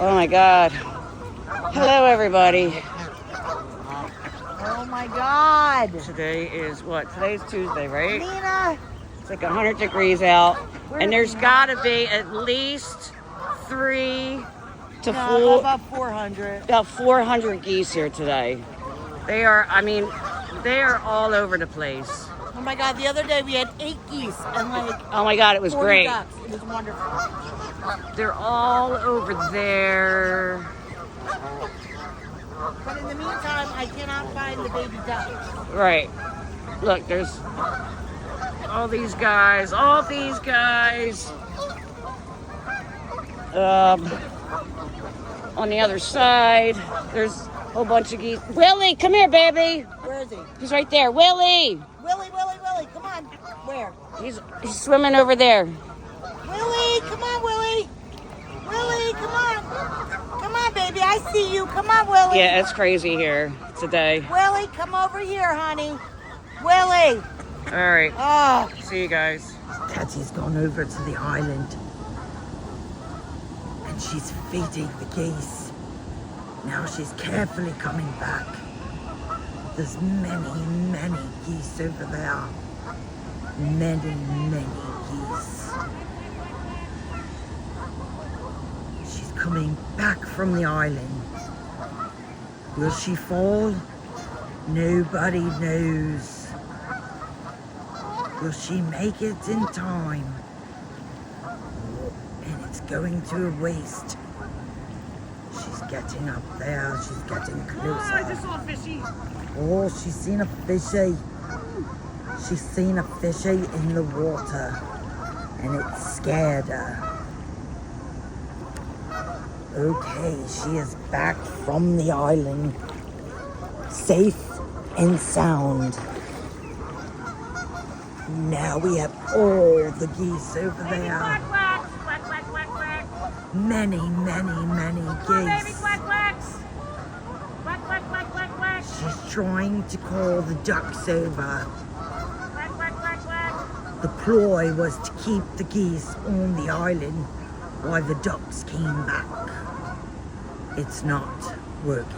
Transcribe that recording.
Oh my God. Hello, everybody. Oh my God. Today is what? Today's Tuesday, right? Nina. It's like 100 degrees out. Where's And there's Nina? got to be at least 3 to No, 4, about 400. about 400 geese here today. They are, I mean, they are all over the place. Oh my God, the other day we had 8 geese and like Oh my God, it was 40 great. ducks. It was wonderful. They're all over there. But in the meantime, I cannot find the baby ducks. Right. Look, there's all these guys. On the other side, there's a whole bunch of geese. Willie, come here, baby. Where is he? He's right there. Willie. Willie, come on. Where? He's swimming over there. Willie, come on, Willie. Willie, come on. Come on, baby. I see you. Come on, Willie. Yeah, it's crazy here today. Willie, come over here, honey. Willie. All right. Oh. See you guys. Katty's gone over to the island and she's feeding the geese. Now she's carefully coming back. There's many geese over there. Many geese. She's coming back from the island. Will she fall? Nobody knows. Will she make it in time? And it's going to a waste. She's getting up there. She's getting closer. Oh, I just saw a fishy. Oh, she's seen a fishy. She's seen a fishy in the water. And it scared her. Okay, she is back from the island. Safe and sound. Now we have all the geese over there. Quack, quack, quack, quack, quack, quack. Many geese. Baby, quack, quacks. Quack, quack, quack, quack, quack. She's trying to call the ducks over. Quack, quack, quack, quack. The ploy was to keep the geese on the island while the ducks came back. It's not working.